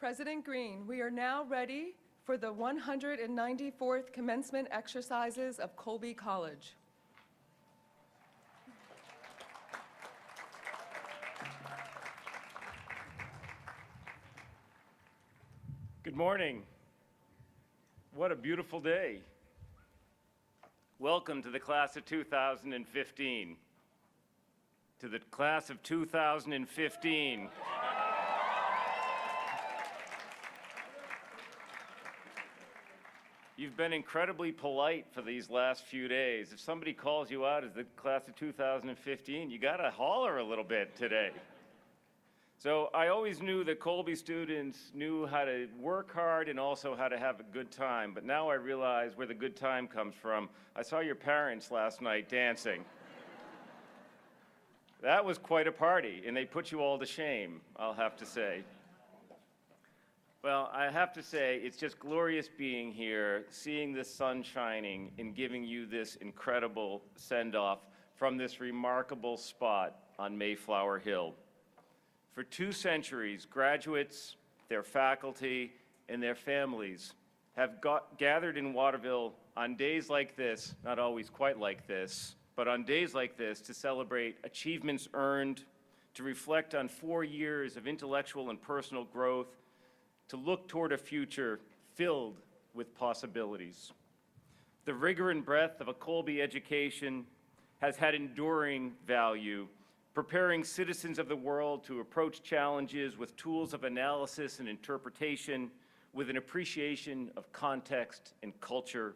President Greene, we are now ready for the 194th commencement exercises of Colby College. Good morning. What a beautiful day. Welcome to the class of 2015. To the class of 2015. You've been incredibly polite for these last few days. If somebody calls you out as the class of 2015, you gotta holler a little bit today. So I always knew that Colby students knew how to work hard and also how to have a good time, but now I realize where the good time comes from. I saw your parents last night dancing. That was quite a party, and they put you all to shame, I'll have to say. Well, I have to say, it's just glorious being here, seeing the sun shining, and giving you this incredible send-off from this remarkable spot on Mayflower Hill. For 2 centuries, graduates, their faculty, and their families have gathered in Waterville on days like this, not always quite like this, but on days like this to celebrate achievements earned, to reflect on 4 years of intellectual and personal growth, to look toward a future filled with possibilities. The rigor and breadth of a Colby education has had enduring value, preparing citizens of the world to approach challenges with tools of analysis and interpretation, with an appreciation of context and culture,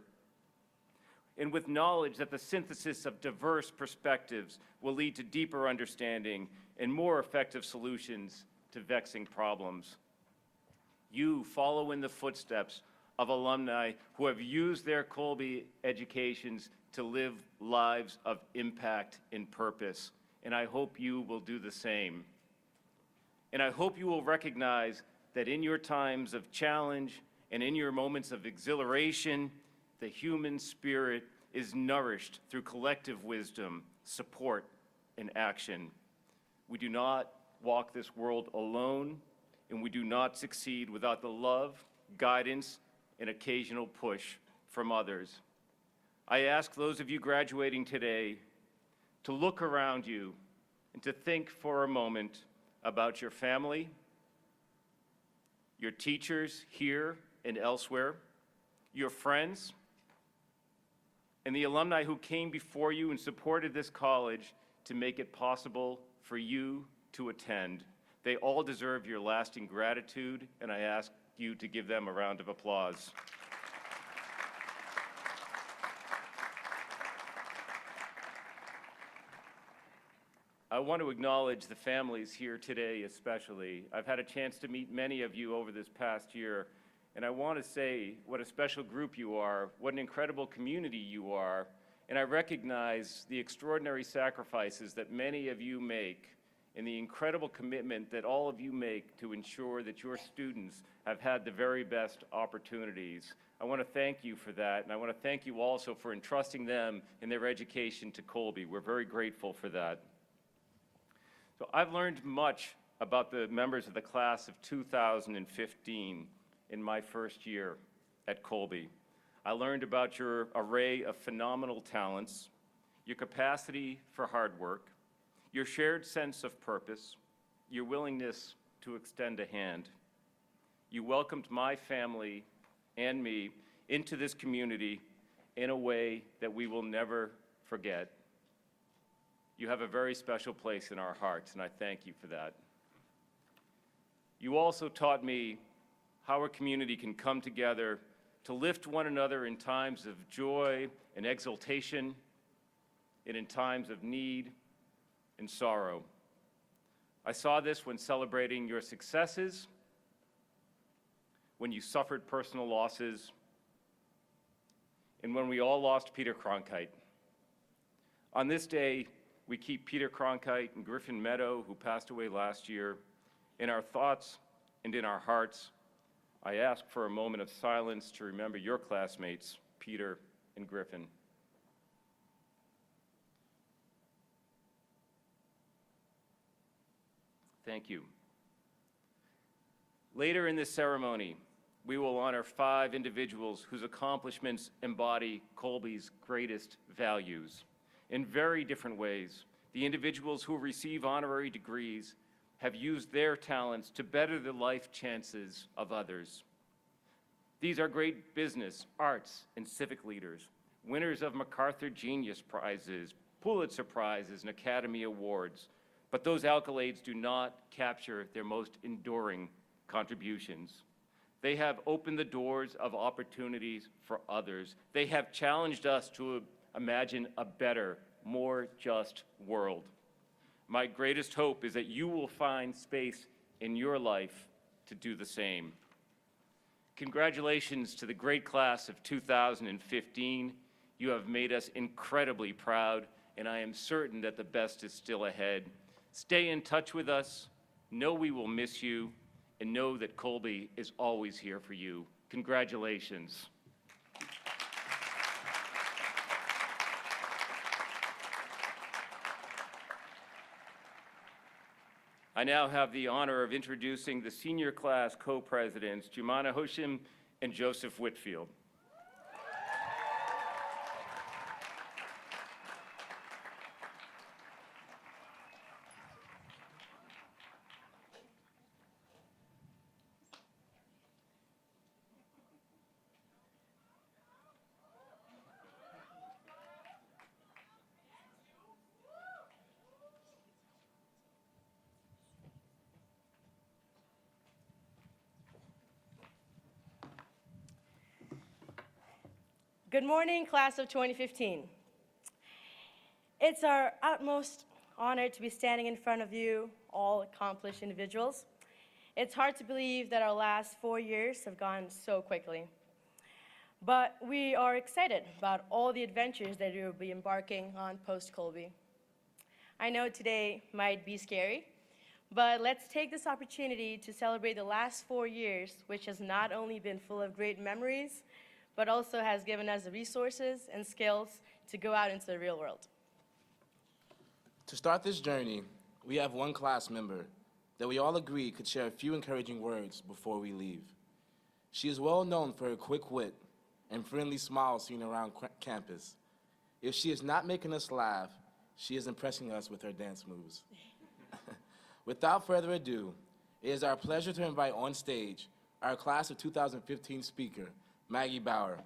and with knowledge that the synthesis of diverse perspectives will lead to deeper understanding and more effective solutions to vexing problems. You follow in the footsteps of alumni who have used their Colby educations to live lives of impact and purpose, and I hope you will do the same. And I hope you will recognize that in your times of challenge and in your moments of exhilaration, the human spirit is nourished through collective wisdom, support, and action. We do not walk this world alone, and we do not succeed without the love, guidance, and occasional push from others. I ask those of you graduating today to look around you and to think for a moment about your family, your teachers here and elsewhere, your friends, and the alumni who came before you and supported this college to make it possible for you to attend. They all deserve your lasting gratitude, and I ask you to give them a round of applause. I want to acknowledge the families here today especially. I've had a chance to meet many of you over this past year, and I want to say what a special group you are, what an incredible community you are, and I recognize the extraordinary sacrifices that many of you make and the incredible commitment that all of you make to ensure that your students have had the very best opportunities. I want to thank you for that, and I want to thank you also for entrusting them in their education to Colby. We're very grateful for that. So I've learned much about the members of the class of 2015 in my first year at Colby. I learned about your array of phenomenal talents, your capacity for hard work, your shared sense of purpose, your willingness to extend a hand. You welcomed my family and me into this community in a way that we will never forget. You have a very special place in our hearts, and I thank you for that. You also taught me how a community can come together to lift one another in times of joy and exultation, and in times of need and sorrow. I saw this when celebrating your successes, when you suffered personal losses, and when we all lost Peter Cronkite. On this day, we keep Peter Cronkite and Griffin Meadow, who passed away last year, in our thoughts and in our hearts. I ask for a moment of silence to remember your classmates, Peter and Griffin. Thank you. Later in this ceremony, we will honor 5 individuals whose accomplishments embody Colby's greatest values. In very different ways, the individuals who receive honorary degrees have used their talents to better the life chances of others. These are great business, arts, and civic leaders, winners of MacArthur Genius Prizes, Pulitzer Prizes, and Academy Awards, but those accolades do not capture their most enduring contributions. They have opened the doors of opportunities for others. They have challenged us to imagine a better, more just world. My greatest hope is that you will find space in your life to do the same. Congratulations to the great class of 2015. You have made us incredibly proud, and I am certain that the best is still ahead. Stay in touch with us, know we will miss you, and know that Colby is always here for you. Congratulations. I now have the honor of introducing the senior class co-presidents, Jumana Hoshim and Joseph Whitfield. Good morning, class of 2015. It's our utmost honor to be standing in front of you, all accomplished individuals. It's hard to believe that our last 4 years have gone so quickly. But we are excited about all the adventures that you will be embarking on post-Colby. I know today might be scary, but let's take this opportunity to celebrate the last 4 years, which has not only been full of great memories, but also has given us the resources and skills to go out into the real world. To start this journey, we have one class member that we all agree could share a few encouraging words before we leave. She is well known for her quick wit and friendly smile seen around campus. If she is not making us laugh, she is impressing us with her dance moves. Without further ado, it is our pleasure to invite on stage our class of 2015 speaker, Maggie Bower.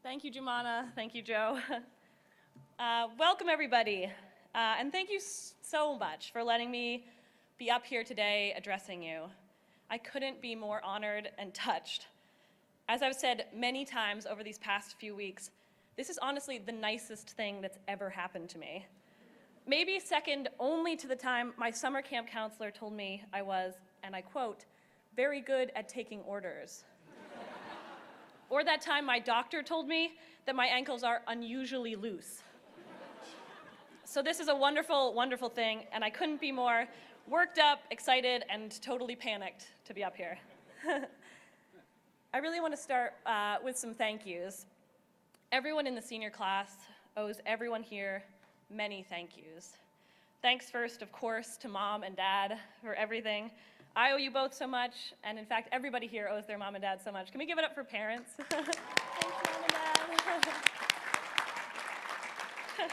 Thank you, Jumana. Thank you, Joe. Welcome, everybody. And thank you so much for letting me be up here today addressing you. I couldn't be more honored and touched. As I've said many times over these past few weeks, this is honestly the nicest thing that's ever happened to me. Maybe second only to the time my summer camp counselor told me I was, and I quote, very good at taking orders. Or that time my doctor told me that my ankles are unusually loose. So this is a wonderful, wonderful thing, and I couldn't be more worked up, excited, and totally panicked to be up here. I really want to start with some thank yous. Everyone in the senior class owes everyone here many thank yous. Thanks first, of course, to Mom and Dad for everything. I owe you both so much, and in fact, everybody here owes their mom and dad so much. Can we give it up for parents? Thanks, Mom and Dad.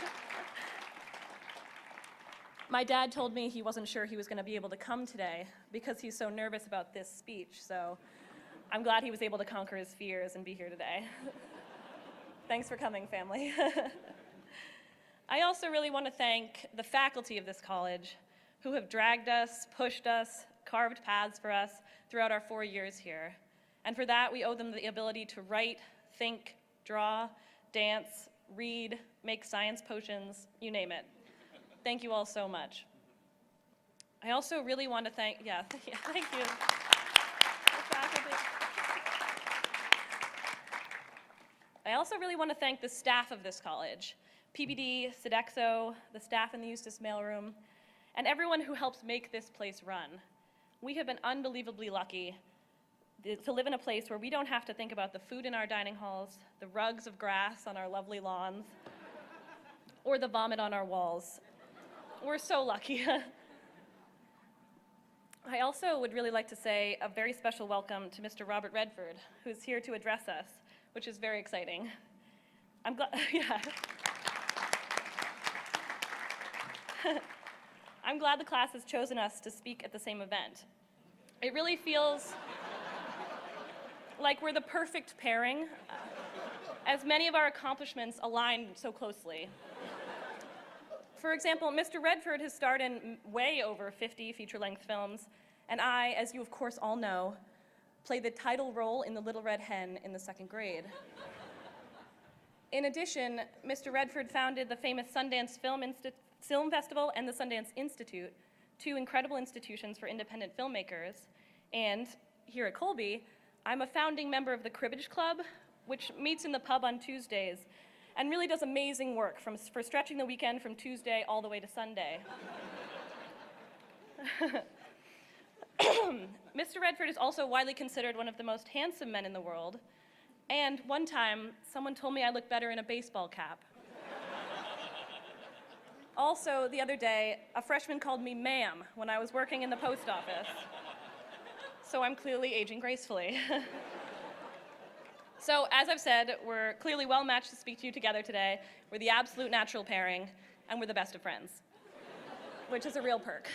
My dad told me he wasn't sure he was going to be able to come today because he's so nervous about this speech, so I'm glad he was able to conquer his fears and be here today. Thanks for coming, family. I also really want to thank the faculty of this college who have dragged us, pushed us, carved paths for us throughout our 4 years here. And for that, we owe them the ability to write, think, draw, dance, read, make science potions, you name it. Thank you all so much. I also really want to thank you. The faculty. I also really want to thank the staff of this college, PBD, Sodexo, the staff in the Eustis mailroom, and everyone who helps make this place run. We have been unbelievably lucky to live in a place where we don't have to think about the food in our dining halls, the rugs of grass on our lovely lawns, or the vomit on our walls. We're so lucky. I also would really like to say a very special welcome to Mr. Robert Redford, who's here to address us, which is very exciting. I'm glad, yeah. I'm glad the class has chosen us to speak at the same event. It really feels like we're the perfect pairing, as many of our accomplishments align so closely. For example, Mr. Redford has starred in way over 50 feature-length films, and I, as you of course all know, played the title role in The Little Red Hen in the 2nd grade. In addition, Mr. Redford founded the famous Sundance Film Festival and the Sundance Institute, 2 incredible institutions for independent filmmakers. And here at Colby, I'm a founding member of the Cribbage Club, which meets in the pub on Tuesdays and really does amazing work for stretching the weekend from Tuesday all the way to Sunday. Mr. Redford is also widely considered one of the most handsome men in the world, and one time, someone told me I look better in a baseball cap. Also, the other day, a freshman called me ma'am when I was working in the post office. So I'm clearly aging gracefully. So, as I've said, we're clearly well matched to speak to you together today. We're the absolute natural pairing, and we're the best of friends, which is a real perk.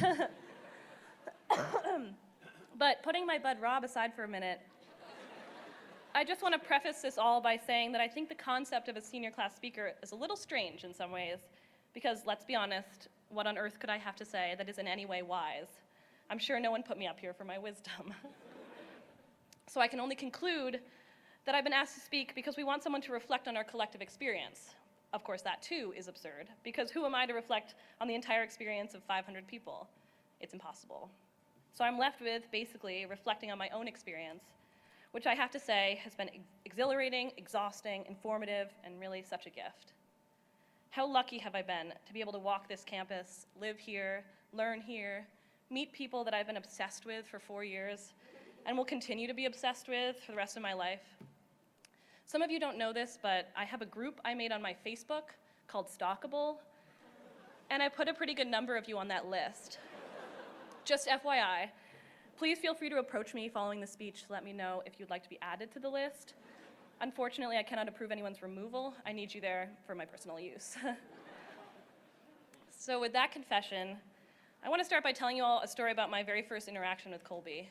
But putting my bud Rob aside for a minute, I just want to preface this all by saying that I think the concept of a senior class speaker is a little strange in some ways, because let's be honest, what on earth could I have to say that is in any way wise? I'm sure no one put me up here for my wisdom. So I can only conclude that I've been asked to speak because we want someone to reflect on our collective experience. Of course, that too is absurd, because who am I to reflect on the entire experience of 500 people? It's impossible. So I'm left with basically reflecting on my own experience, which I have to say has been exhilarating, exhausting, informative, and really such a gift. How lucky have I been to be able to walk this campus, live here, learn here, meet people that I've been obsessed with for 4 years, and will continue to be obsessed with for the rest of my life. Some of you don't know this, but I have a group I made on my Facebook called Stalkable, and I put a pretty good number of you on that list. Just FYI, please feel free to approach me following the speech to let me know if you'd like to be added to the list. Unfortunately, I cannot approve anyone's removal. I need you there for my personal use. So with that confession, I want to start by telling you all a story about my very first interaction with Colby.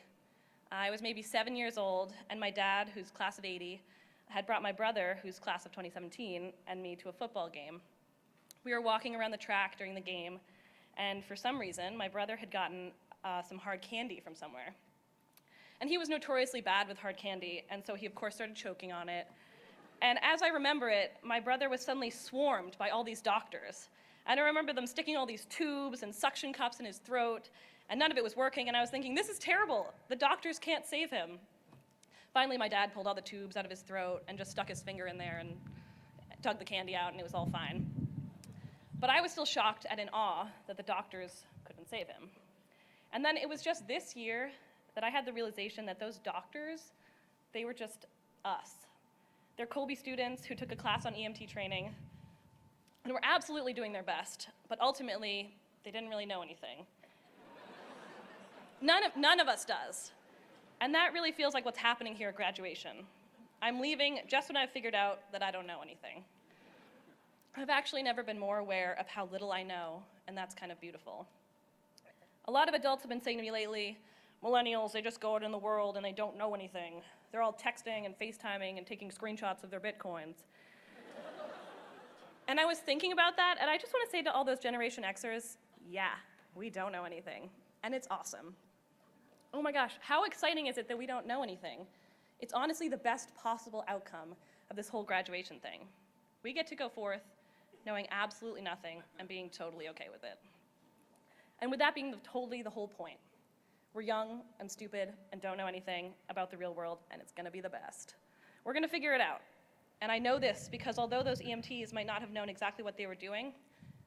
I was maybe 7 years old, and my dad, who's class of 80, had brought my brother, who's class of 2017, and me to a football game. We were walking around the track during the game, and for some reason, my brother had gotten some hard candy from somewhere. And he was notoriously bad with hard candy, and so he, of course, started choking on it. And as I remember it, my brother was suddenly swarmed by all these doctors. And I remember them sticking all these tubes and suction cups in his throat, and none of it was working, and I was thinking, this is terrible. The doctors can't save him. Finally, my dad pulled all the tubes out of his throat and just stuck his finger in there and dug the candy out, and it was all fine. But I was still shocked and in awe that the doctors couldn't save him. And then it was just this year that I had the realization that those doctors, they were just us. They're Colby students who took a class on EMT training and were absolutely doing their best, but ultimately, they didn't really know anything. None of us does. And that really feels like what's happening here at graduation. I'm leaving just when I've figured out that I don't know anything. I've actually never been more aware of how little I know, and that's kind of beautiful. A lot of adults have been saying to me lately, millennials, they just go out in the world and they don't know anything. They're all texting and FaceTiming and taking screenshots of their Bitcoins. And I was thinking about that, and I just want to say to all those Generation Xers, yeah, we don't know anything, and it's awesome. Oh my gosh, how exciting is it that we don't know anything? It's honestly the best possible outcome of this whole graduation thing. We get to go forth knowing absolutely nothing and being totally okay with it. And with that being totally the whole point. We're young and stupid and don't know anything about the real world, and it's gonna be the best. We're gonna figure it out. And I know this because although those EMTs might not have known exactly what they were doing,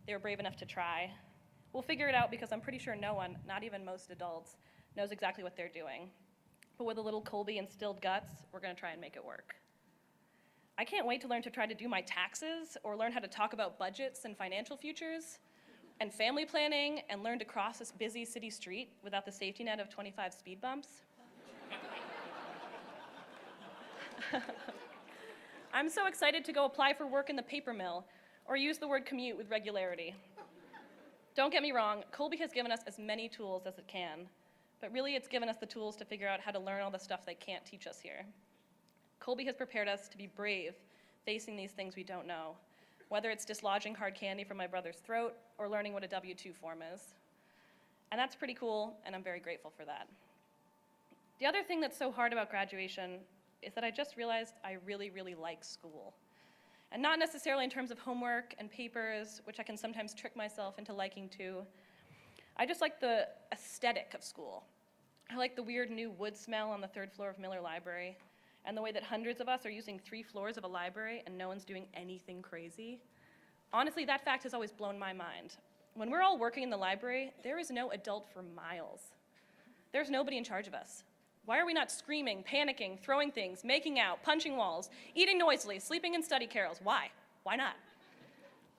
they were brave enough to try. We'll figure it out because I'm pretty sure no one, not even most adults, knows exactly what they're doing. But with a little Colby instilled guts, we're gonna try and make it work. I can't wait to learn to try to do my taxes or learn how to talk about budgets and financial futures and family planning and learn to cross this busy city street without the safety net of 25 speed bumps. I'm so excited to go apply for work in the paper mill or use the word commute with regularity. Don't get me wrong, Colby has given us as many tools as it can, but really it's given us the tools to figure out how to learn all the stuff they can't teach us here. Colby has prepared us to be brave facing these things we don't know, whether it's dislodging hard candy from my brother's throat or learning what a W-2 form is. And that's pretty cool, and I'm very grateful for that. The other thing that's so hard about graduation is that I just realized I really, really like school. And not necessarily in terms of homework and papers, which I can sometimes trick myself into liking too. I just like the aesthetic of school. I like the weird new wood smell on the 3rd floor of Miller Library, and the way that hundreds of us are using 3 floors of a library and no one's doing anything crazy. Honestly, that fact has always blown my mind. When we're all working in the library, there is no adult for miles. There's nobody in charge of us. Why are we not screaming, panicking, throwing things, making out, punching walls, eating noisily, sleeping in study carols? Why? Why not?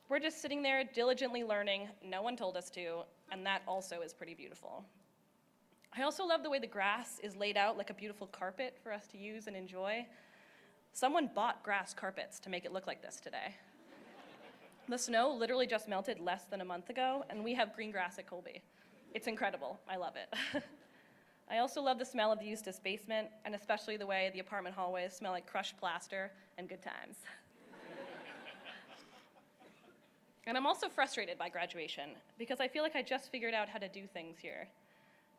We're just sitting there diligently learning. No one told us to, and that also is pretty beautiful. I also love the way the grass is laid out like a beautiful carpet for us to use and enjoy. Someone bought grass carpets to make it look like this today. The snow literally just melted less than a month ago, and we have green grass at Colby. It's incredible. I love it. I also love the smell of the Eustis basement, and especially the way the apartment hallways smell like crushed plaster and good times. And I'm also frustrated by graduation, because I feel like I just figured out how to do things here.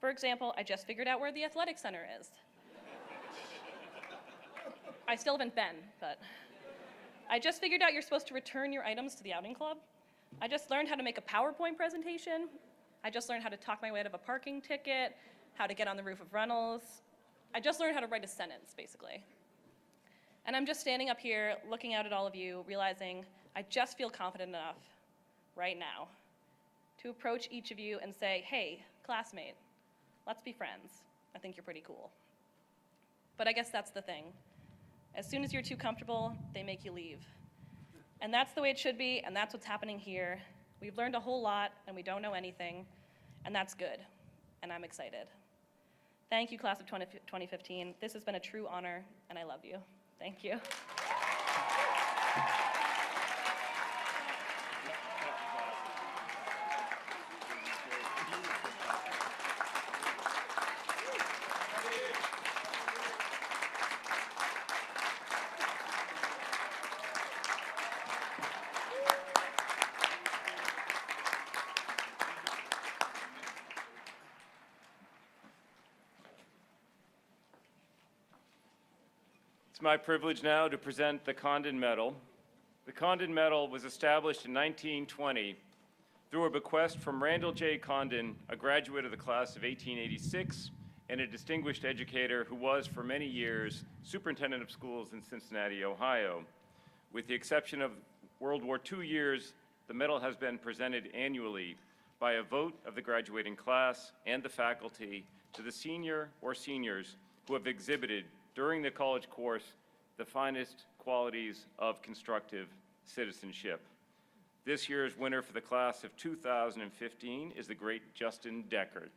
For example, I just figured out where the athletic center is. I still haven't been, but I just figured out you're supposed to return your items to the outing club. I just learned how to make a PowerPoint presentation. I just learned how to talk my way out of a parking ticket, how to get on the roof of Reynolds. I just learned how to write a sentence, basically. And I'm just standing up here, looking out at all of you, realizing I just feel confident enough right now to approach each of you and say, hey, classmate, let's be friends. I think you're pretty cool. But I guess that's the thing. As soon as you're too comfortable, they make you leave. And that's the way it should be, and that's what's happening here. We've learned a whole lot, and we don't know anything, and that's good, and I'm excited. Thank you, class of 2015. This has been a true honor, and I love you. Thank you. It's my privilege now to present the Condon Medal. The Condon Medal was established in 1920 through a bequest from Randall J. Condon, a graduate of the class of 1886 and a distinguished educator who was, for many years, superintendent of schools in Cincinnati, Ohio. With the exception of World War II years, the medal has been presented annually by a vote of the graduating class and the faculty to the senior or seniors who have exhibited during the college course the finest qualities of constructive citizenship. This year's winner for the class of 2015 is the great Justin Deckert.